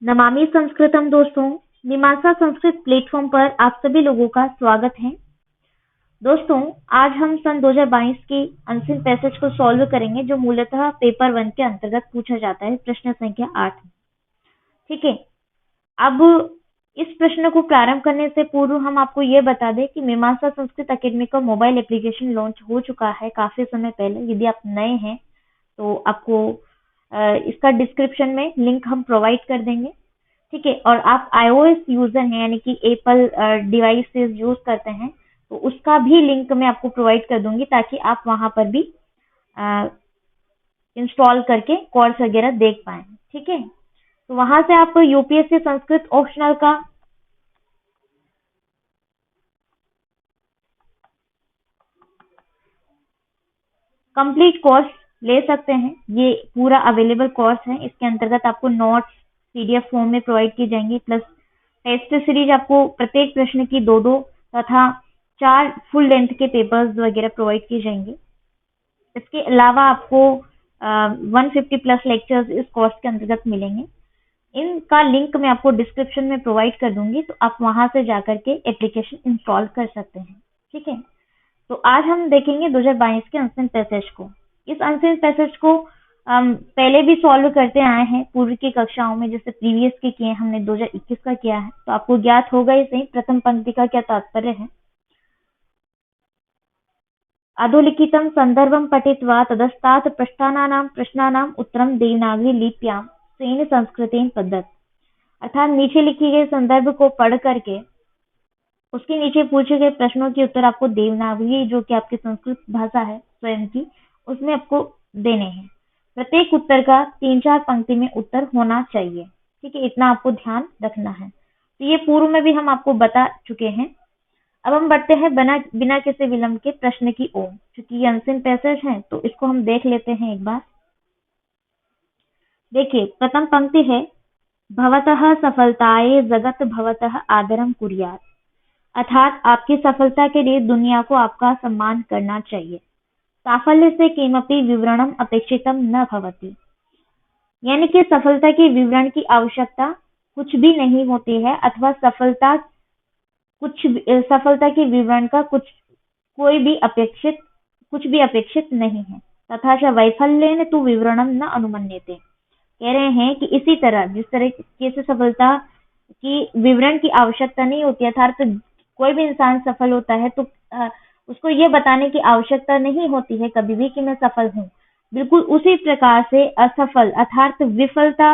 नमामि संस्कृतम दोस्तों, मीमांसा संस्कृत प्लेटफॉर्म पर आप सभी लोगों का स्वागत है। दोस्तों, आज हम सन 2022 के अंतिम पैसेज को सॉल्व करेंगे जो मूलतः पेपर 1 के अंतर्गत पूछा जाता है, प्रश्न संख्या 8। ठीक है, अब इस प्रश्न को प्रारंभ करने से पूर्व हम आपको ये बता दें कि मीमांसा संस्कृत अकेडमी का मोबाइल एप्लीकेशन लॉन्च हो चुका है काफी समय पहले। यदि आप नए हैं तो आपको इसका डिस्क्रिप्शन में लिंक हम प्रोवाइड कर देंगे। ठीक है, और आप iOS यूजर हैं यानी कि एप्पल डिवाइसेस यूज करते हैं तो उसका भी लिंक मैं आपको प्रोवाइड कर दूंगी ताकि आप वहां पर भी इंस्टॉल करके कोर्स वगैरह देख पाएं। ठीक है, तो वहां से आप यूपीएससी संस्कृत ऑप्शनल का कंप्लीट कोर्स ले सकते हैं। ये पूरा अवेलेबल कोर्स है। इसके अंतर्गत आपको नोट्स पीडीएफ फॉर्म में प्रोवाइड की जाएंगी, प्लस टेस्ट सीरीज आपको प्रत्येक प्रश्न की दो तथा 4 फुल लेंथ के पेपर्स वगैरह प्रोवाइड किए जाएंगे। इसके अलावा आपको 150 प्लस लेक्चर्स इस कोर्स के अंतर्गत मिलेंगे। इनका लिंक मैं आपको डिस्क्रिप्शन में प्रोवाइड कर दूंगी, तो आप वहां से जाकर के एप्लीकेशन इंस्टॉल कर सकते हैं। ठीक है, तो आज हम देखेंगे 2022 के अंतिम पैसेज को। इस अंतिम पैसेज को पहले भी सॉल्व करते आए हैं पूर्व की कक्षाओं में, जैसे प्रीवियस के किए हमने 2021 का किया है, तो आपको ज्ञात होगा ही सही प्रथम पंक्ति का क्या तात्पर्य है। अधोलिखितं संदर्भं पठित्वा ततस्तात् पृष्ठानां प्रश्नानाम् उत्तरं देवनागरी लिप्यां सेन संस्कृतेन पद्धत। अर्थात नीचे लिखी गई संदर्भ को पढ़ करके उसके नीचे पूछे गए प्रश्नों के उत्तर आपको देवनागरी, जो कि आपकी संस्कृत भाषा है स्वयं की, उसमें आपको देने हैं। प्रत्येक उत्तर का 3-4 पंक्ति में उत्तर होना चाहिए। ठीक है, इतना आपको ध्यान रखना है। तो ये पूर्व में भी हम आपको बता चुके हैं। अब हम बढ़ते हैं बिना किसी विलंब के प्रश्न की ओर। क्योंकि ये अंतिम पैसेज है तो इसको हम देख लेते हैं एक बार। देखिए, प्रथम पंक्ति है, भवतः सफलताये जगत भवतः आदरम कुर्यात्। अर्थात आपकी सफलता के लिए दुनिया को आपका सम्मान करना चाहिए। साफल्य से किमपि विवरणम अपेक्षितम न भवति। यानी कि सफलता के विवरण की आवश्यकता कुछ भी नहीं होती है, अथवा सफलता के विवरण का कुछ भी अपेक्षित नहीं है। तथा च वैफल्येन तु विवरणम न अनुमन्यते। कह रहे हैं कि इसी तरह जिस तरीके से सफलता की विवरण की आवश्यकता नहीं होती है, अर्थात कोई भी इंसान सफल होता है तो उसको ये बताने की आवश्यकता नहीं होती है कभी भी कि मैं सफल हूँ। बिल्कुल उसी प्रकार से असफल अर्थात विफलता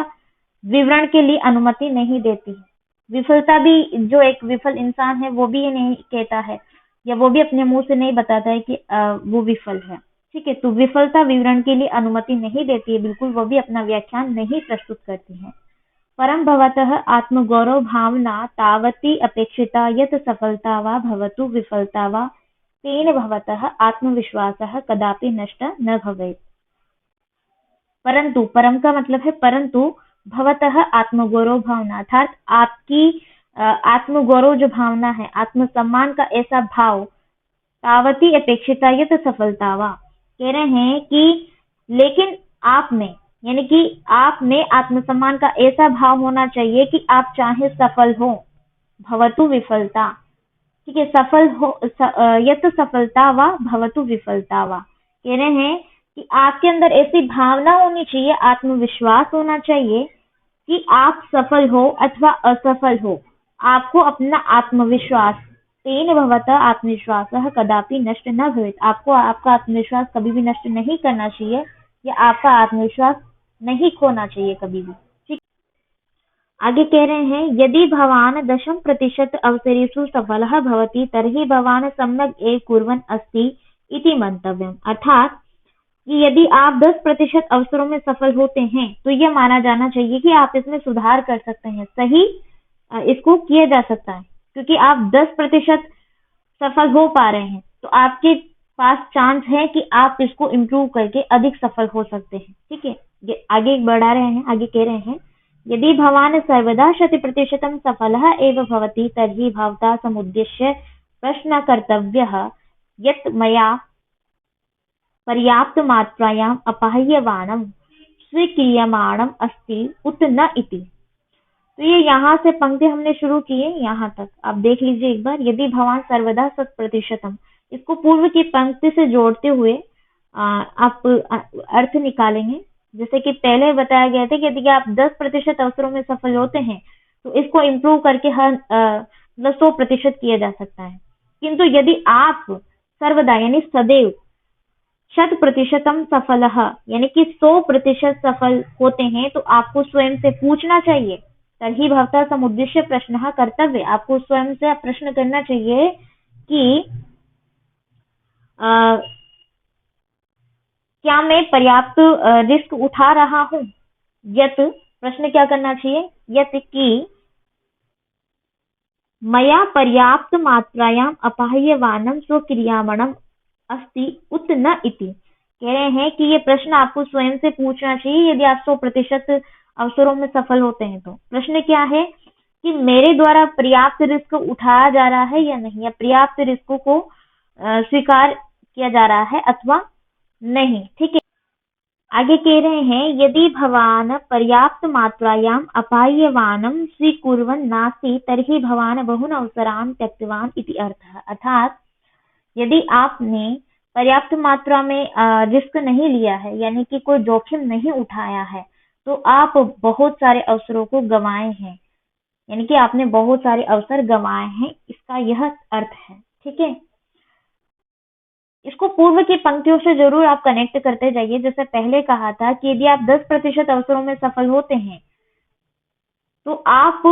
विवरण के लिए अनुमति नहीं देती है। विफलता भी, जो एक विफल इंसान है वो भी ये नहीं कहता है या वो भी अपने मुंह से नहीं बताता है कि वो विफल है। ठीक है, तो विफलता विवरण के लिए अनुमति नहीं देती है, बिल्कुल वो भी अपना व्याख्यान नहीं प्रस्तुत करती है। परं भवतः आत्मगौरव भावना तावती अपेक्षिता यत् सफलता वा भवतु विफलता वा तेन भवतः आत्मविश्वासः कदापि नष्ट न भवेत्। परंतु, परम का मतलब है परंतु, भवतः आत्मगौरव भावना अर्थात आपकी आत्मगौरव जो भावना है, आत्मसम्मान का ऐसा भाव, तावती अपेक्षिता यत् सफलता वा, कह रहे हैं कि लेकिन आप में, यानी कि आप में आत्मसम्मान का ऐसा भाव होना चाहिए कि आप चाहे सफल हो, भवतु विफलता। ठीक है, सफल हो यत सफलता वा भवतु विफलता वा, कह रहे हैं कि आपके अंदर ऐसी भावना होनी चाहिए, आत्मविश्वास होना चाहिए कि आप सफल हो अथवा असफल हो, आपको अपना आत्मविश्वास, तेन भवतः आत्मविश्वासः कदापि नष्ट न भवेत्। आपको आपका आत्मविश्वास कभी भी नष्ट नहीं करना चाहिए या आपका आत्मविश्वास नहीं खोना चाहिए कभी भी। ठीक, आगे कह रहे हैं, यदि भवान 10% अवसरेषु सफलः भवति तर्हि भवान सम्यक् एव कुर्वन् अस्ति इति मंतव्यम्। अर्थात कि यदि आप 10% अवसरों में सफल होते हैं तो यह माना जाना चाहिए कि आप इसमें सुधार कर सकते हैं, सही इसको किया जा सकता है। क्योंकि आप 10% सफल हो पा रहे हैं तो आपके पास चांस है कि आप इसको इम्प्रूव करके अधिक सफल हो सकते हैं। ठीक है, ये आगे बढ़ा रहे हैं, आगे कह रहे हैं, यदि भवान सर्वदा 100% सफलः एव भवति तर्हि भवता समुद्दिश्य प्रश्न कर्तव्यः यत् मया पर्याप्त मात्रायाम् अपाह्यमानं स्वीक्रियमाणम् अस्ति उत न इति। तो ये यहाँ से पंक्ति हमने शुरू की है, यहाँ तक आप देख लीजिए एक बार। यदि भवान सर्वदा 100%, इसको पूर्व की पंक्ति से जोड़ते हुए आप अर्थ निकालेंगे। जैसे कि पहले बताया गया था कि यदि आप 10% अवसरों में सफल होते हैं तो इसको इम्प्रूव करके हर मतलब 100% किया जा सकता है। किंतु यदि आप सर्वदा यानी सदैव 100% सफल यानी कि 100% सफल होते हैं तो आपको स्वयं से पूछना चाहिए, तर्हि भवता समुद्दिश्य प्रश्नः कर्तव्य। आपको स्वयं से प्रश्न करना चाहिए कि क्या मैं पर्याप्त रिस्क उठा रहा हूं। यत प्रश्न क्या करना चाहिए, यत कि मया पर्याप्त मात्रायाम अपाह्यमानं स्वक्रियमाणम् अस्ति उत न इति। कह रहे हैं कि ये प्रश्न आपको स्वयं से पूछना चाहिए यदि आप 100% अवसरों में सफल होते हैं तो। प्रश्न क्या है कि मेरे द्वारा पर्याप्त रिस्क उठाया जा रहा है या नहीं, या पर्याप्त रिस्क को स्वीकार किया जा रहा है अथवा नहीं। ठीक है, आगे कह रहे हैं यदि भवान पर्याप्त मात्रायाम अपाह्यमानं स्वीकुर्वन् नास्ति तर्हि भवान बहुन अवसरान् त्यक्तवान् इति अर्थः। अर्थात यदि आपने पर्याप्त मात्रा में रिस्क नहीं लिया है, यानी कि कोई जोखिम नहीं उठाया है, तो आप बहुत सारे अवसरों को गंवाए हैं, यानी कि आपने बहुत सारे अवसर गंवाए हैं, इसका यह अर्थ है। ठीक है, इसको पूर्व की पंक्तियों से जरूर आप कनेक्ट करते जाइए। जैसे पहले कहा था कि यदि आप 10% अवसरों में सफल होते हैं तो आप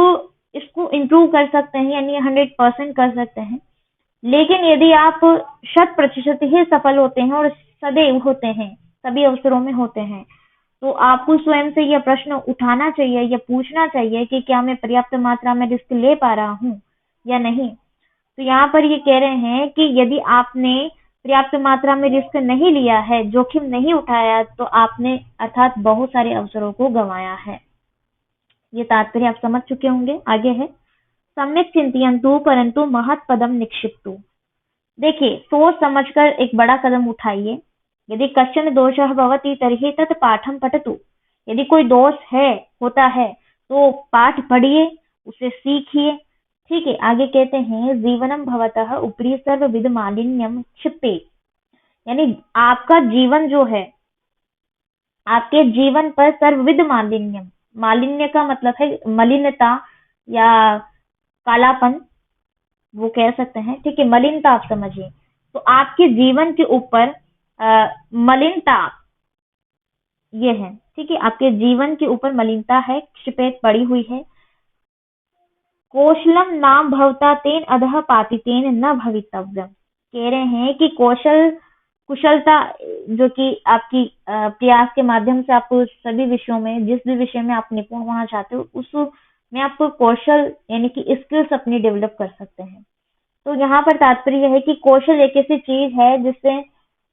इसको इम्प्रूव कर सकते हैं, यानी 100% कर सकते हैं। लेकिन यदि आप 100% ही सफल होते हैं और सदैव होते हैं, सभी अवसरों में होते हैं, तो आपको स्वयं से यह प्रश्न उठाना चाहिए या पूछना चाहिए कि क्या मैं पर्याप्त मात्रा में रिस्क ले पा रहा हूँ या नहीं। तो यहाँ पर ये कह रहे हैं कि यदि आपने पर्याप्त मात्रा में रिस्क नहीं लिया है, जोखिम नहीं उठाया, तो आपने अर्थात बहुत सारे अवसरों को गंवाया है। ये तात्पर्य आप समझ चुके होंगे। आगे है सम्यक चिंतयन्तु परंतु महत् पदम निक्षिप्तु। देखिए, सोच समझकर एक बड़ा कदम उठाइए। यदि कश्चन दोषः भवति तर्हि तत् पाठं पठतु। यदि कोई दोष होता है तो पाठ पढ़िए, उसे सीखिए। ठीक है, आगे कहते हैं जीवनम भवतः उपरि सर्वविध मालिन्यम क्षिपेत्। यानी आपका जीवन जो है, आपके जीवन पर सर्वविध मालिन्यम, मालिन्य का मतलब है मलिनता या कालापन, वो कह सकते हैं। ठीक है, मलिनता आप समझिए। तो आपके जीवन के ऊपर मलिनता ये है। ठीक है, आपके जीवन के ऊपर मलिनता है, क्षिपेत पड़ी हुई है। कौशलम नाम भवता तेन अधः पातितेन न भवितव्यम। कह रहे हैं कि कुशलता जो कि आपकी प्रयास के माध्यम से आप सभी विषयों में, जिस भी विषय में आप निपुण होना चाहते हो, उस में आप कौशल यानी कि स्किल्स अपनी डेवलप कर सकते हैं। तो यहाँ पर तात्पर्य है कि कौशल एक ऐसी चीज है जिससे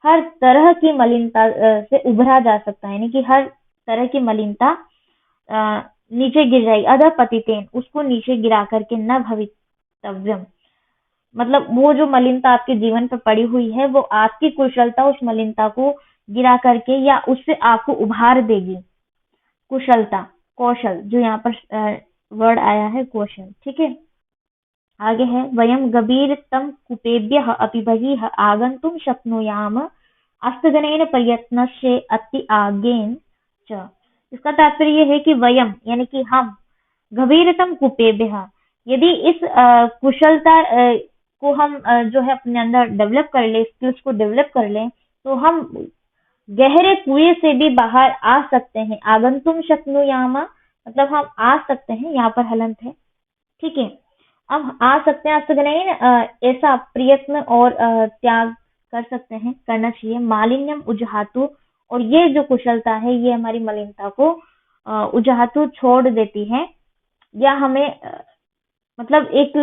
हर तरह की मलिनता से उभरा जा सकता है, यानी कि हर तरह की मलिनता नीचे गिर जाएगी। अधः पतितेन, उसको नीचे गिरा करके न भवितव्यम, मतलब वो जो मलिनता आपके जीवन पर पड़ी हुई है वो आपकी कुशलता उस मलिनता को गिरा करके या उससे आपको उभार देगी। कुशलता, कौशल, जो यहाँ पर वर्ड आया है कौशल। ठीक है, आगे है वयम गभीरतम कूपेभ्यः अपि बहिः आगन्तुं शक्नुयाम अस्तगनेन प्रयत्नस्य अति आगेन च। इसका तात्पर्य ये है कि वयम यानी कि हम, गभीरतम कूपेभ्यः, यदि इस कुशलता को हम जो है अपने अंदर डेवलप कर ले, स्किल्स को डेवलप कर ले, तो हम गहरे कुएं से भी बाहर आ सकते हैं। आगंतुम शक्नुयाम मतलब हम आ सकते हैं, यहाँ पर हलंत है। ठीक है, अब आ सकते हैं, अस्तगनयन ऐसा प्रयत्न और त्याग कर सकते हैं, करना चाहिए। मालिन्यम उजहातु, और ये जो कुशलता है ये हमारी मलिनता को उजहातु छोड़ देती है, या हमें मतलब एक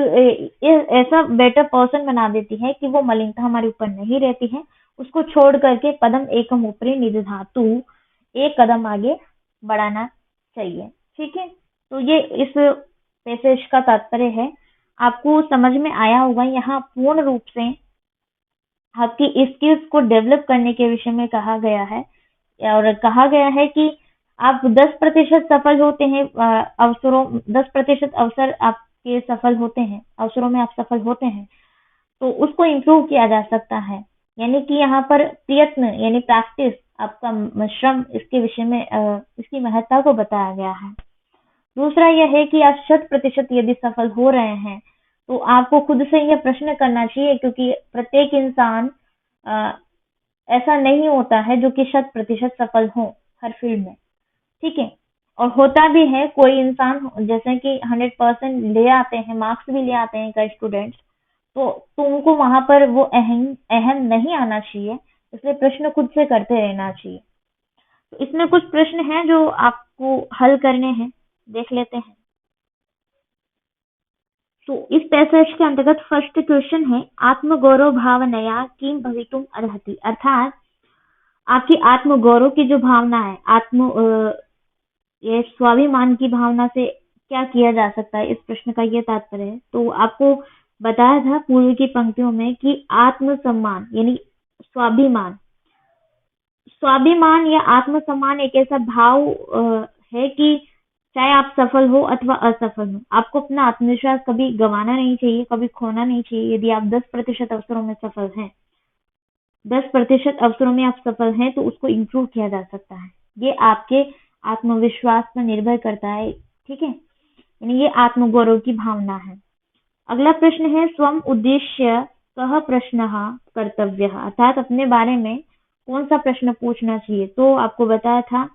ऐसा बेटर पर्सन बना देती है कि वो मलिनता हमारे ऊपर नहीं रहती है। उसको छोड़ करके पदम एकम ऊपरी निदधातु, एक कदम आगे बढ़ाना चाहिए। ठीक है, तो ये इस पैसेज का तात्पर्य है। आपको समझ में आया होगा। यहाँ पूर्ण रूप से आपकी स्किल्स को डेवलप करने के विषय में कहा गया है, और कहा गया है कि आप 10% सफल होते हैं, 10% अवसर आपके सफल होते हैं, अवसरों में आप सफल होते हैं, तो उसको इम्प्रूव किया जा सकता है। यानी कि यहाँ पर प्रयत्न यानी प्रैक्टिस, आपका श्रम, इसके विषय में इसकी महत्ता को बताया गया है। दूसरा यह है कि आप 100% यदि सफल हो रहे हैं, तो आपको खुद से यह प्रश्न करना चाहिए, क्योंकि प्रत्येक इंसान अ, ऐसा नहीं होता है जो कि 100% सफल हो हर फील्ड में, ठीक है। और होता भी है कोई इंसान जैसे कि 100% ले आते हैं, मार्क्स भी ले आते हैं कई स्टूडेंट्स, तो तुमको वहां पर वो अहम अहम नहीं आना चाहिए, इसलिए प्रश्न खुद से करते रहना चाहिए। तो इसमें कुछ प्रश्न हैं जो आपको हल करने हैं, देख लेते हैं। तो इस पैसेज के अंतर्गत फर्स्ट क्वेश्चन है, आत्मगौरव भावनया किम भवितुम अर्हति, अर्थात आपकी आत्मगौरव की जो भावना है, ये स्वाभिमान की भावना से क्या किया जा सकता है, इस प्रश्न का ये तात्पर्य है। तो आपको बताया था पूर्व की पंक्तियों में कि आत्मसम्मान यानी स्वाभिमान, स्वाभिमान या आत्मसम्मान एक ऐसा भाव है कि चाहे आप सफल हो अथवा असफल हो, आपको अपना आत्मविश्वास कभी गंवाना नहीं चाहिए, कभी खोना नहीं चाहिए। यदि आप 10% अवसरों में सफल हैं, 10% अवसरों में आप सफल हैं, तो उसको इम्प्रूव किया जा सकता है। ये आपके आत्मविश्वास पर निर्भर करता है, ठीक है। यानी ये आत्मगौरव की भावना है। अगला प्रश्न है, स्वम उद्देश्य कह प्रश्न कर्तव्य, अर्थात अपने बारे में कौन सा प्रश्न पूछना चाहिए। तो आपको बताया था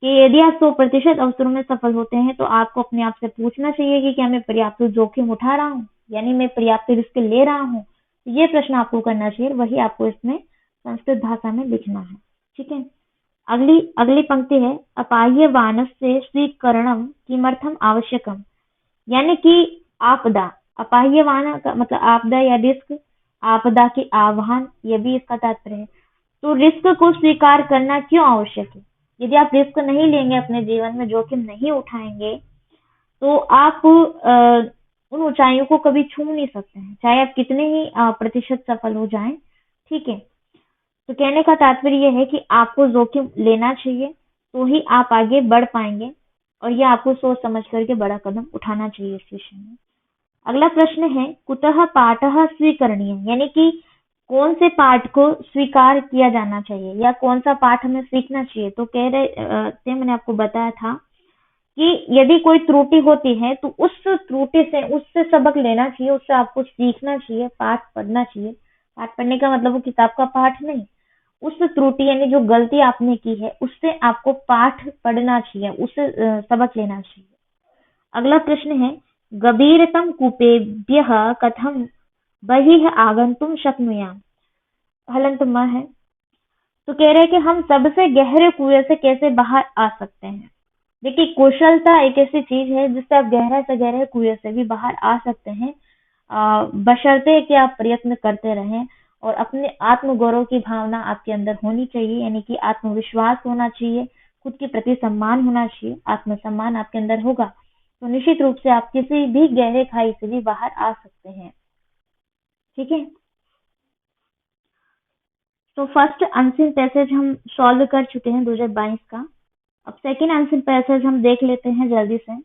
कि यदि आप 100% अवसरों में सफल होते हैं, तो आपको अपने आप से पूछना चाहिए कि क्या मैं पर्याप्त जोखिम उठा रहा हूँ, यानी मैं पर्याप्त रिस्क ले रहा हूँ। ये प्रश्न आपको करना चाहिए, वही आपको इसमें संस्कृत भाषा में लिखना है, ठीक है। अगली अगली पंक्ति है, अपाह्यमानस्य स्वीकरणम किमर्थम आवश्यकम, यानी कि आपदा, अपाह्यमान का मतलब आपदा या रिस्क, आपदा के आह्वान, ये भी इसका तात्पर्य है। तो रिस्क को स्वीकार करना क्यों आवश्यक है? यदि आप रिस्क नहीं लेंगे, अपने जीवन में जोखिम नहीं उठाएंगे, तो आप उन ऊंचाइयों को कभी छू नहीं सकते हैं, चाहे आप कितने ही प्रतिशत सफल हो जाएं, ठीक है। तो कहने का तात्पर्य यह है कि आपको जोखिम लेना चाहिए, तो ही आप आगे बढ़ पाएंगे, और ये आपको सोच समझ करके बड़ा कदम उठाना चाहिए इस विषय में। अगला प्रश्न है, कुतः पाठः स्वीकरणीय, यानी कि कौन से पाठ को स्वीकार किया जाना चाहिए, या कौन सा पाठ हमें सीखना चाहिए। तो कह रहे थे, मैंने आपको बताया था कि यदि कोई त्रुटि होती है, तो उस त्रुटि से, उससे सबक लेना चाहिए, उससे आपको सीखना चाहिए, पाठ पढ़ना चाहिए। पाठ पढ़ने का मतलब वो किताब का पाठ नहीं, उस त्रुटि यानी जो गलती आपने की है, उससे आपको पाठ पढ़ना चाहिए, उससे सबक लेना चाहिए। अगला प्रश्न है, गभीरतम कूपेभ्यः कथम बहिः आगंतुम शक्नुयाम, हलंत म है। तो कह रहे हैं कि हम सबसे गहरे कुएं से कैसे बाहर आ सकते हैं। देखिए, कौशलता एक ऐसी चीज है जिससे आप गहरे से गहरे कुएं से भी बाहर आ सकते हैं, बशर्ते कि आप प्रयत्न करते रहें, और अपने आत्मगौरव की भावना आपके अंदर होनी चाहिए, यानी कि आत्मविश्वास होना चाहिए, खुद के प्रति सम्मान होना चाहिए। आत्मसम्मान आपके अंदर होगा, तो निश्चित रूप से आप किसी भी गहरे खाई से भी बाहर आ सकते हैं, ठीक है। तो फर्स्ट अनसीन पैसेज हम सॉल्व कर चुके हैं 2022 का। अब सेकेंड अनसीन पैसेज हम देख लेते हैं जल्दी से।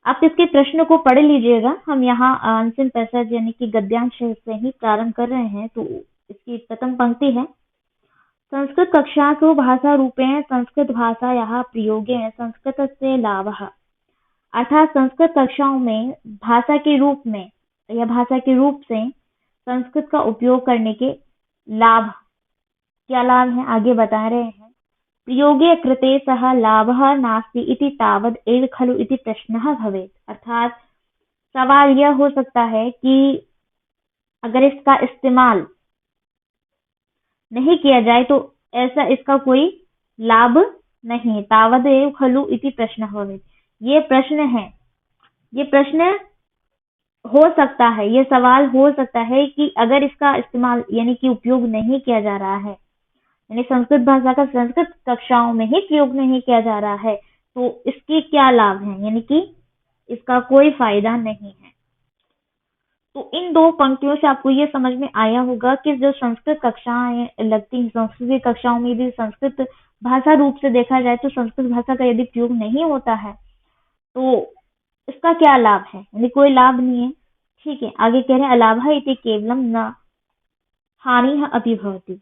आप इसके प्रश्न को पढ़ लीजिएगा। हम यहाँ अनसीन पैसेज यानी कि गद्यांश से ही प्रारंभ कर रहे हैं। तो इसकी प्रथम पंक्ति है, संस्कृत कक्षासु भाषा रूपेण संस्कृत भाषायाः प्रयोगेण संस्कृतस्य लाभः, अर्थात संस्कृत कक्षाओं में भाषा के रूप में या भाषा के रूप से संस्कृत का उपयोग करने के लाभ, क्या लाभ है आगे बता रहे हैं। प्रयोगे कृते सह लाभः नास्ति इति तावद् एव खलु इति प्रश्नः भवेत्, अर्थात सवाल यह हो सकता है कि अगर इसका इस्तेमाल नहीं किया जाए तो ऐसा इसका कोई लाभ नहीं है। तावद् एव खलु इति प्रश्नः भवेत्, ये प्रश्न है, ये प्रश्न हो सकता है, ये सवाल हो सकता है कि अगर इसका इस्तेमाल यानी कि उपयोग नहीं किया जा रहा है, यानी संस्कृत भाषा का संस्कृत कक्षाओं में ही प्रयोग नहीं किया जा रहा है, तो इसके क्या लाभ हैं, यानी कि इसका कोई फायदा नहीं है। तो इन दो पंक्तियों से आपको ये समझ में आया होगा कि जो संस्कृत कक्षाएं लगती हैं, संस्कृत की कक्षाओं में यदि संस्कृत भाषा रूप से देखा जाए तो संस्कृत भाषा का यदि प्रयोग नहीं होता है तो इसका क्या लाभ है, यानी कोई लाभ नहीं है। ठीक है, आगे कह रहे हैं अलाभः इति केवलम न हानिः अपि भवति।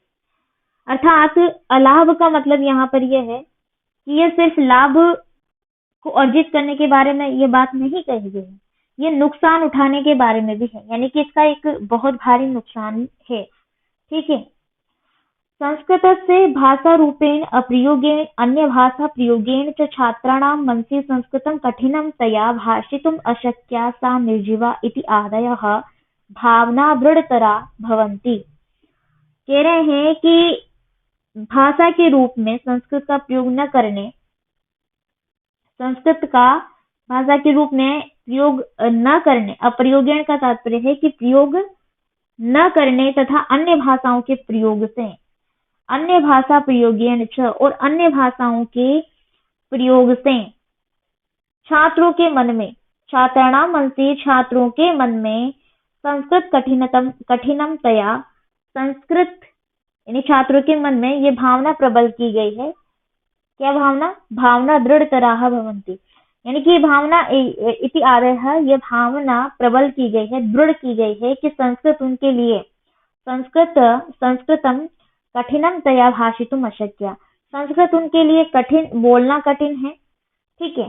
अर्थात अलाभ का मतलब यहाँ पर यह है कि ये सिर्फ लाभ को अर्जित करने के बारे में ये बात नहीं कही गई है, ये नुकसान उठाने के बारे में भी है, यानी कि इसका एक बहुत भारी नुकसान है। ठीक है, संस्कृतस्य भाषारूपेण अप्रयोगेण अन्यभाषा प्रयोगेण च छात्राणां मनसि संस्कृतं कठिनं तया भाषितुम् अशक्या सा निर्जीवा इति आदयः भावना दृढ़तरा भवन्ति। कह रहे हैं कि भाषा के रूप में संस्कृत का प्रयोग न करने, संस्कृत का भाषा के रूप में प्रयोग न करने, अप्रयोगेण का तात्पर्य है कि प्रयोग न करने तथा अन्य भाषाओं के प्रयोग से, अन्य भाषा प्रयोगेण च और अन्य भाषाओं के प्रयोग से छात्रों के मन में, छात्राणाम मन से छात्रों के मन में संस्कृत कठिनम तया, संस्कृत यानी छात्रों के मन में ये भावना प्रबल की गई है। क्या भावना? भावना दृढ़तराः भवन्ति, यानी कि भावना इति आदयः, ये भावना प्रबल की गई है, दृढ़ की गई है कि संस्कृत उनके लिए, संस्कृतम कठिनम तया भाषितुम अशक्या, संस्कृत उनके लिए कठिन, बोलना कठिन है। ठीक है,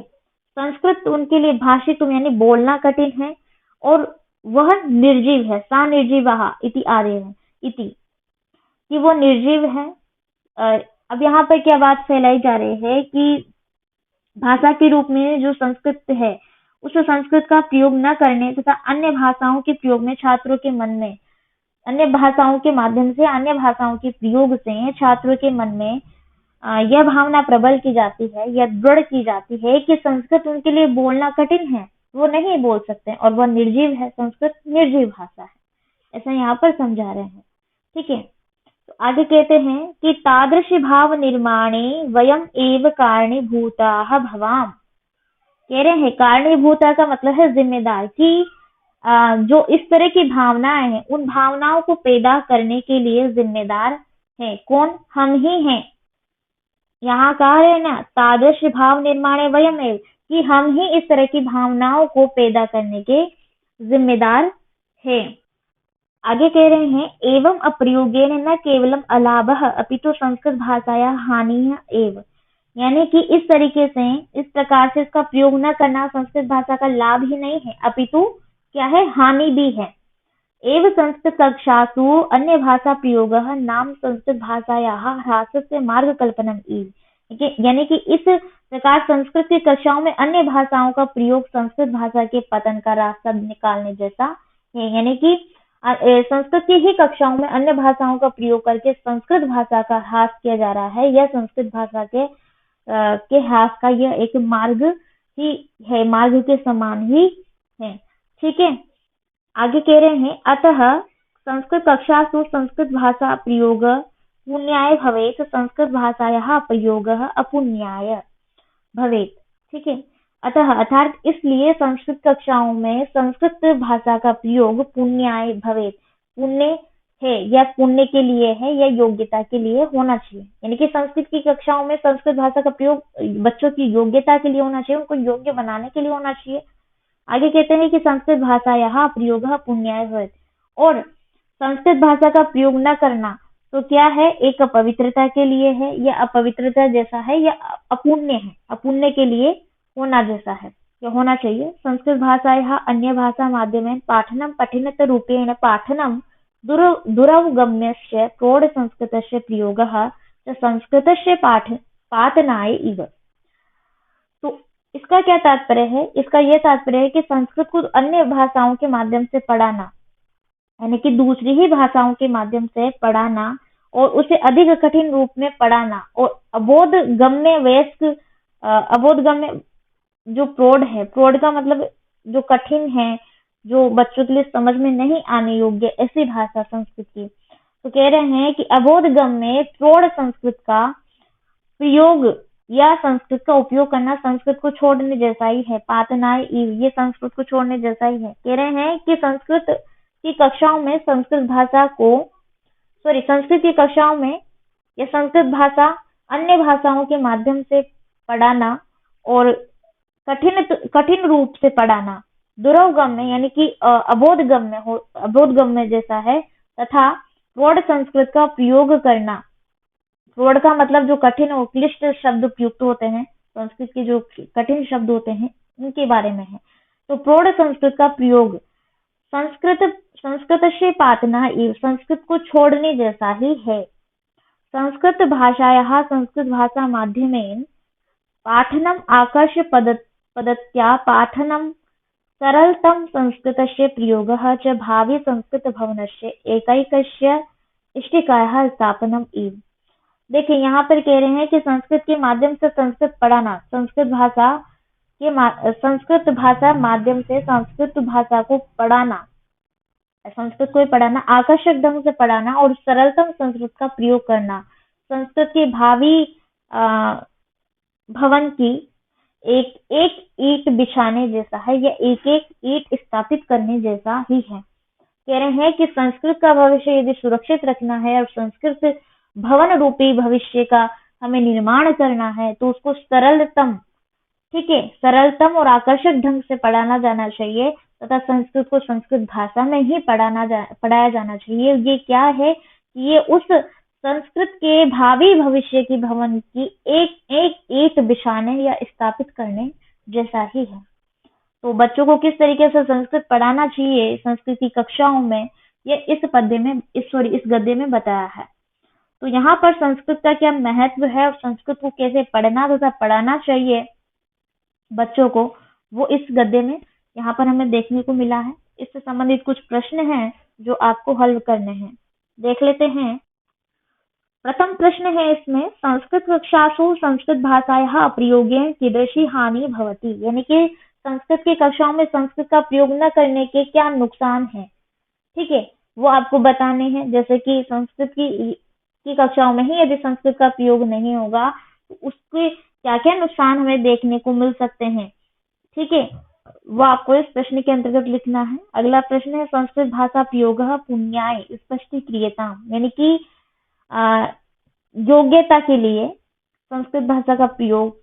संस्कृत उनके लिए भाषितुम यानी बोलना कठिन है और वह निर्जीव है, सा निर्जीवः इति आदयः, इति कि वो निर्जीव है। अब यहाँ पर क्या बात फैलाई जा रही है कि भाषा के रूप में जो संस्कृत है उस संस्कृत का प्रयोग न करने तथा अन्य भाषाओं के प्रयोग में छात्रों के मन में, अन्य भाषाओं के माध्यम से अन्य भाषाओं के प्रयोग से छात्रों के मन में यह भावना प्रबल की जाती है, यह दृढ़ की जाती है कि संस्कृत उनके लिए बोलना कठिन है, वो नहीं बोल सकते और वह निर्जीव है, संस्कृत निर्जीव भाषा है, ऐसा यहाँ पर समझा रहे हैं। ठीक है, तो आगे कहते हैं कि तादृश भाव निर्माणे वयम एव कारणीभूताः भवाम। कह रहे हैं कारणीभूता का मतलब है जिम्मेदार, कि जो इस तरह की भावनाएं हैं उन भावनाओं को पैदा करने के लिए जिम्मेदार है कौन? हम ही हैं। यहाँ कहा है ना तादृश भाव निर्माणे वयम एव, कि हम ही इस तरह की भावनाओं को पैदा करने के जिम्मेदार है। आगे कह रहे हैं एवं अप्रयोगेण न केवलम अलाभः अपितु संस्कृत भाषायाः हानिः एव, यानी कि इस तरीके से, इस प्रकार से इसका प्रयोग न करना संस्कृत भाषा का लाभ ही नहीं है अपितु क्या है? हानि भी है। एव संस्कृत कक्षासु अन्य भाषा प्रयोगः नाम संस्कृत भाषायाः ह्रासस्य मार्ग कल्पनम इव, यानी कि इस प्रकार संस्कृत की कक्षाओं में अन्य भाषाओं का प्रयोग संस्कृत भाषा के पतन का रास्ता निकालने जैसा है, यानी कि संस्कृत की ही कक्षाओं में अन्य भाषाओं का प्रयोग करके संस्कृत भाषा का ह्रास किया जा रहा है, यह संस्कृत भाषा के ह्रास का यह एक मार्ग ही है, मार्ग के समान ही है। ठीक है, आगे कह रहे हैं अतः संस्कृत कक्षासु संस्कृत भाषा प्रयोग पुण्याय भवेत्, संस्कृत भाषायाः प्रयोगः अपुण्याय भवेत्। ठीक है, अतः अर्थात इसलिए संस्कृत कक्षाओं में संस्कृत भाषा का प्रयोग पुण्याय भवेत्, पुण्य है या पुण्य के लिए है या योग्यता के लिए होना चाहिए, यानी कि संस्कृत की कक्षाओं में संस्कृत भाषा का प्रयोग बच्चों की योग्यता के लिए होना चाहिए, उनको योग्य बनाने के लिए होना चाहिए। आगे कहते हैं कि संस्कृत भाषायाः प्रयोगः पुण्याय भवेत्, और संस्कृत भाषा का प्रयोग न करना तो क्या है? एक अपवित्रता के लिए है, या अपवित्रता जैसा है, या अपुण्य है, अपुण्य के लिए होना जैसा है, या होना चाहिए। संस्कृत भाषायाः अन्य भाषा माध्यमेन पाठनं पठिनत रूपेण पाठनं दुरवगम्यस्य प्रौढ संस्कृतस्य प्रयोगः च संस्कृतस्य पाठनाय इव। तो इसका क्या तात्पर्य है? इसका यह तात्पर्य है कि संस्कृत को अन्य भाषाओं के माध्यम से पढ़ाना, यानी कि दूसरी ही भाषाओं के माध्यम से पढ़ाना और उसे अधिक कठिन रूप में पढ़ाना, और अबोधगम्य वयस्क, अबोधगम्य जो प्रौढ़ है, प्रौढ़ का मतलब जो कठिन है, जो बच्चों के लिए समझ में नहीं आने योग्य, ऐसी भाषा संस्कृत की। तो कह रहे हैं कि अबोधगम्य प्रौढ़ संस्कृत का प्रयोग या संस्कृत का उपयोग करना संस्कृत को छोड़ने जैसा ही है, पातनाय इव, ये संस्कृत को छोड़ने जैसा ही है। कह रहे हैं कि संस्कृत की कक्षाओं में संस्कृत भाषा को संस्कृत की कक्षाओं में या संस्कृत भाषा अन्य भाषाओं के माध्यम से पढ़ाना और कठिन रूप से पढ़ाना दुर्गम्य यानी कि अबोधगम्य जैसा है, तथा प्रौढ़ संस्कृत का प्रयोग करना। प्रौढ़ का मतलब जो कठिन और क्लिष्ट शब्द प्रयुक्त होते हैं, संस्कृत के जो कठिन शब्द होते हैं उनके बारे में है। तो प्रौढ़ संस्कृत का प्रयोग संस्कृत से पातना संस्कृत को छोड़ने जैसा ही है। संस्कृत भाषायाः संस्कृत भाषा माध्यमेन पाठनम् आकर्ष्य पद्धत्या पाठनं सरलतम संस्कृतस्य प्रयोगः च भावी संस्कृतभवनस्य एकैकस्य इष्टिकायाः स्थापनम् एव। देखिए यहाँ पर कह रहे हैं कि संस्कृत के माध्यम से संस्कृत पढ़ाना, संस्कृत भाषा माध्यम से संस्कृत भाषा को पढ़ाना, संस्कृत को पढ़ाना, आकर्षक ढंग से पढ़ाना और सरलतम संस्कृत का प्रयोग करना, संस्कृत के भावी भवन की एक एक ईंट बिछाने जैसा है या एक एक ईंट स्थापित करने जैसा ही है। कह रहे हैं कि संस्कृत का भविष्य यदि सुरक्षित रखना है और संस्कृत भवन रूपी भविष्य का हमें निर्माण करना है तो उसको सरलतम, ठीक है, सरलतम और आकर्षक ढंग से पढ़ाना जाना चाहिए तथा संस्कृत को संस्कृत भाषा में ही पढ़ाया जाना चाहिए। ये क्या है कि ये उस संस्कृत के भावी भविष्य की भवन की एक एक ईंट बिछाने या स्थापित करने जैसा ही है। तो बच्चों को किस तरीके से संस्कृत पढ़ाना चाहिए संस्कृत की कक्षाओं में, ये इस गद्य में बताया है। तो यहाँ पर संस्कृत का क्या महत्व है और संस्कृत को कैसे पढ़ना तथा पढ़ाना चाहिए बच्चों को, वो इस गद्य में यहाँ पर हमें देखने को मिला है। इससे संबंधित कुछ प्रश्न हैं जो आपको हल करने हैं, देख लेते हैं। प्रथम प्रश्न है इसमें, संस्कृत कक्षासु संस्कृत भाषायाः अप्रयोगेण कीदृशी हानि भवति, यानी कि संस्कृत की कक्षाओं में संस्कृत का प्रयोग न करने के क्या नुकसान है, ठीक है, वो आपको बताने हैं। जैसे कि संस्कृत की कक्षाओं में ही यदि संस्कृत का प्रयोग नहीं होगा तो उसके क्या क्या नुकसान हमें देखने को मिल सकते हैं, ठीक है, वो आपको इस प्रश्न के अंतर्गत लिखना है। अगला प्रश्न है, संस्कृत भाषा प्रयोग पुण्याय स्पष्टीक्रियताम, यानी कि योग्यता के लिए संस्कृत भाषा का प्रयोग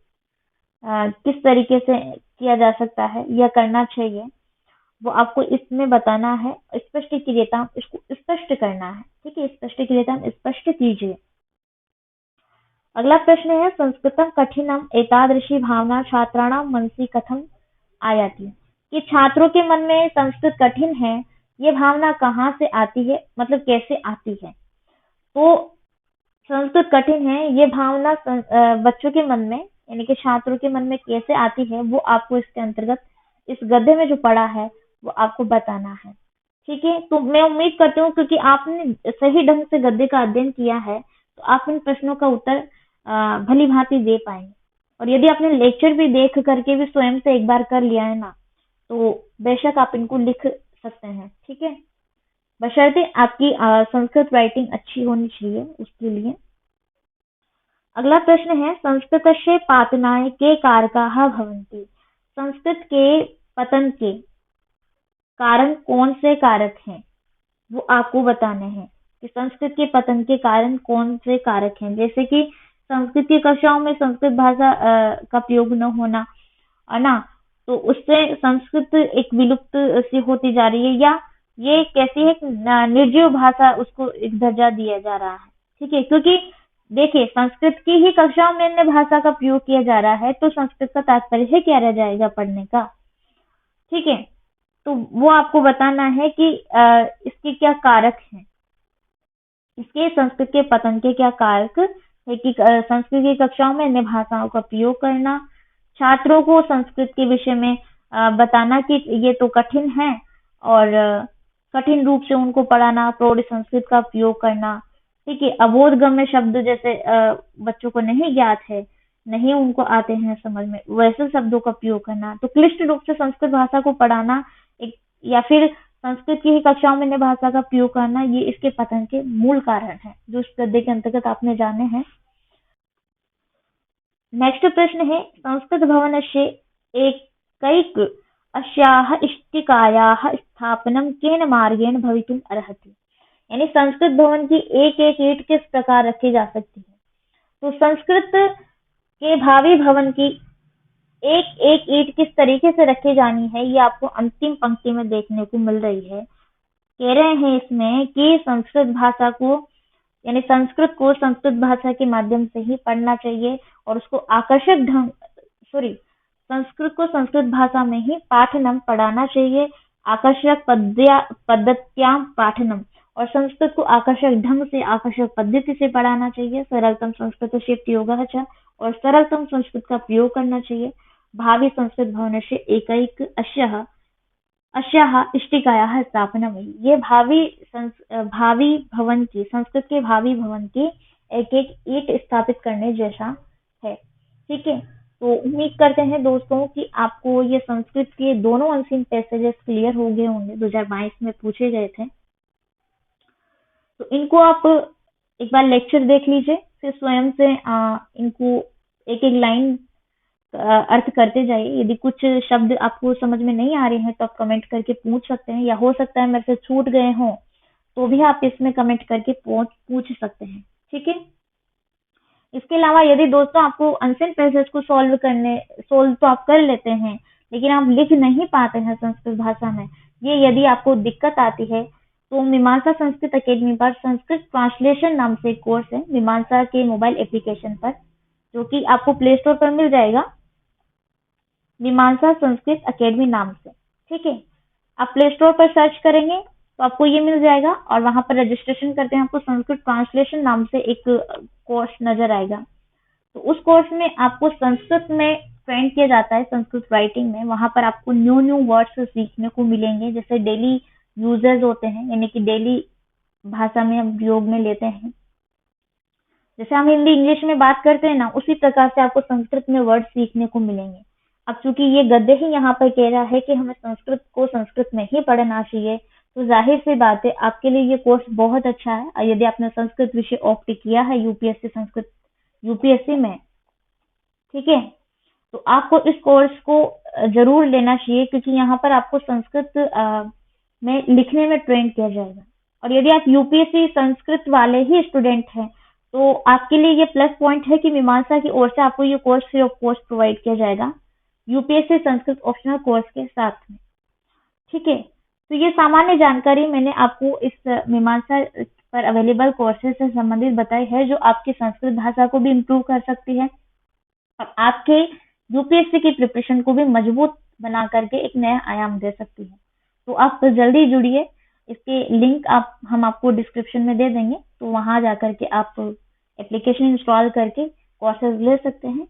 किस तरीके से किया जा सकता है या करना चाहिए, वो आपको इसमें बताना है। स्पष्टीक्रियताम, इसको स्पष्ट करना है, ठीक है, स्पष्टीक्रियताम स्पष्ट कीजिए। अगला प्रश्न है, संस्कृतम कठिनम एतादृशी भावना छात्राणां मनसि कथम आयाति, कि छात्रों के मन में संस्कृत कठिन है ये भावना कहाँ से आती है, मतलब कैसे आती है। तो संस्कृत कठिन है ये भावना बच्चों के मन में यानी कि छात्रों के मन में कैसे आती है, वो आपको इसके अंतर्गत इस गद्य में जो पढ़ा है वो आपको बताना है, ठीक है। तो मैं उम्मीद करती हूँ क्योंकि आपने सही ढंग से गद्य का अध्ययन किया है तो आप इन प्रश्नों का उत्तर भली भांति दे पाएंगे। और यदि आपने लेक्चर भी देख करके भी स्वयं से एक बार कर लिया है ना, तो बेशक आप इनको लिख सकते हैं, ठीक है, बशर्ते आपकी संस्कृत राइटिंग अच्छी होनी चाहिए उसके लिए। अगला प्रश्न है, संस्कृतस्य पातनाय के कारकाः भवन्ति, संस्कृत के पतन के कारण कौन से कारक हैं, वो आपको बताने हैं कि संस्कृत के पतन के कारण कौन से कारक हैं। जैसे कि संस्कृत की कक्षाओं में संस्कृत भाषा का प्रयोग न होना है ना, तो उससे संस्कृत एक विलुप्त सी होती जा रही है, या ये कैसी है निर्जीव भाषा उसको एक दर्जा दिया जा रहा है, ठीक है, क्योंकि देखिए संस्कृत की ही कक्षाओं में अन्य भाषा का प्रयोग किया जा रहा है तो संस्कृत का तात्पर्य क्या रह जाएगा पढ़ने का, ठीक है। तो वो आपको बताना है कि इसके क्या कारक हैं, इसके संस्कृत के पतन के क्या कारक है कि संस्कृत की कक्षाओं में अन्य भाषाओं का प्रयोग करना, छात्रों को संस्कृत के विषय में बताना कि ये तो कठिन है और कठिन रूप से उनको पढ़ाना, प्रौढ़ संस्कृत का प्रयोग करना, ठीक है, अबोधगम्य शब्द जैसे बच्चों को नहीं ज्ञात है, नहीं उनको आते हैं समझ में, वैसे शब्दों का प्रयोग करना। तो क्लिष्ट रूप से संस्कृत भाषा को पढ़ाना या फिर संस्कृत की ही कक्षाओं में अन्य भाषा का प्रयोग करना, ये इसके पतन के मूल कारण है जो इस गद्य के अंतर्गत आपने जाने हैं। नेक्स्ट प्रश्न है, संस्कृत भवनस्य एकैक अस्याः इष्टिकायाः स्थापनं केन मार्गेण भवितुम् अर्हति। यानी संस्कृत भवन की एक एक ईंट किस प्रकार रखी जा सकती है। तो संस्कृत के भावी भवन की एक एक ईंट किस तरीके से रखी जानी है, ये आपको अंतिम पंक्ति में देखने को मिल रही है। कह रहे हैं इसमें कि संस्कृत भाषा को, यानी संस्कृत को संस्कृत भाषा के माध्यम से ही पढ़ना चाहिए और उसको आकर्षक ढंग सॉरी संस्कृत को संस्कृत भाषा में ही पाठनम पढ़ाना चाहिए, आकर्षक पद्धत्याम पाठनम, और संस्कृत को आकर्षक ढंग से, आकर्षक पद्धति से पढ़ाना चाहिए। सरलतम संस्कृत शिफ्टयोगः च, और सरलतम संस्कृत का प्रयोग करना चाहिए। भावी संस्कृत भवनस्य एकैक अस्याः इष्टिकायाः स्थापनम, ये भावी भवन की, संस्कृत के भावी भवन की एक एक ईंट स्थापित करने जैसा है। ठीक है, तो उम्मीद करते हैं दोस्तों कि आपको ये संस्कृत के दोनों अनसीन पैसेजेस क्लियर हो गए होंगे, 2022 में पूछे गए थे। तो इनको आप एक बार लेक्चर देख लीजिए, फिर स्वयं से इनको एक एक लाइन अर्थ करते जाइए। यदि कुछ शब्द आपको समझ में नहीं आ रहे हैं तो आप कमेंट करके पूछ सकते हैं, या हो सकता है मेरे से छूट गए हों तो भी आप इसमें कमेंट करके पूछ सकते हैं। ठीक है, इसके अलावा यदि दोस्तों आपको अनसेन पैसेज को सोल्व तो आप कर लेते हैं, लेकिन आप लिख नहीं पाते हैं संस्कृत भाषा में, ये यदि आपको दिक्कत आती है तो मीमांसा संस्कृत अकेडमी पर संस्कृत ट्रांसलेशन नाम से एक कोर्स है, मीमांसा के मोबाइल एप्लीकेशन पर, जो कि आपको प्ले स्टोर पर मिल जाएगा, मीमांसा संस्कृत अकेडमी नाम से। ठीक है, आप प्ले स्टोर पर सर्च करेंगे तो आपको ये मिल जाएगा, और वहां पर रजिस्ट्रेशन करते हैं आपको संस्कृत ट्रांसलेशन नाम से एक कोर्स नजर आएगा। तो उस कोर्स में आपको संस्कृत में ट्रेन किया जाता है, संस्कृत राइटिंग में। वहां पर आपको न्यू न्यू वर्ड्स सीखने को मिलेंगे, जैसे डेली यूजर्स होते हैं, यानी कि डेली भाषा में हम प्रयोग में लेते हैं। जैसे हम हिंदी इंग्लिश में बात करते हैं ना, उसी प्रकार से आपको संस्कृत में वर्ड सीखने को मिलेंगे। अब चूंकि ये गद्य ही यहाँ पर कह रहा है कि हमें संस्कृत को संस्कृत में ही पढ़ना चाहिए, तो जाहिर सी बात है आपके लिए ये कोर्स बहुत अच्छा है। और यदि आपने संस्कृत विषय ऑप्ट किया है यूपीएससी में, ठीक है, तो आपको इस कोर्स को जरूर लेना चाहिए, क्योंकि यहाँ पर आपको संस्कृत में लिखने में ट्रेन किया जाएगा। और यदि आप यूपीएससी संस्कृत वाले ही स्टूडेंट हैं तो आपके लिए ये प्लस पॉइंट है कि मीमांसा की ओर से आपको ये course free of cost provide किया जाएगा, यूपीएससी संस्कृत ऑप्शनल कोर्स के साथ में। ठीक है, तो ये सामान्य जानकारी मैंने आपको इस मीमांसा पर अवेलेबल कोर्सेज से संबंधित बताई है, जो आपकी संस्कृत भाषा को भी इम्प्रूव कर सकती है और आपके यूपीएससी की प्रिपरेशन को भी मजबूत बना करके एक नया आयाम दे सकती है। तो आप जल्दी जुड़िए, इसके लिंक हम आपको डिस्क्रिप्शन में दे देंगे, तो वहां जाकर के आप एप्लीकेशन इंस्टॉल करके कोर्सेज ले सकते हैं।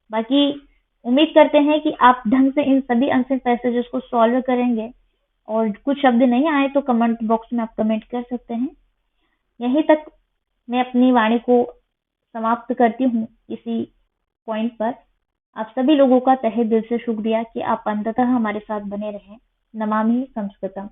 बाकी उम्मीद करते हैं कि आप ढंग से इन सभी अनसेन पैसेजेस को सॉल्व करेंगे, और कुछ शब्द नहीं आए तो कमेंट बॉक्स में आप कमेंट कर सकते हैं। यहीं तक मैं अपनी वाणी को समाप्त करती हूँ इसी पॉइंट पर। आप सभी लोगों का तहे दिल से शुक्रिया कि आप अंततः हमारे साथ बने रहें। नमामि संस्कृतम।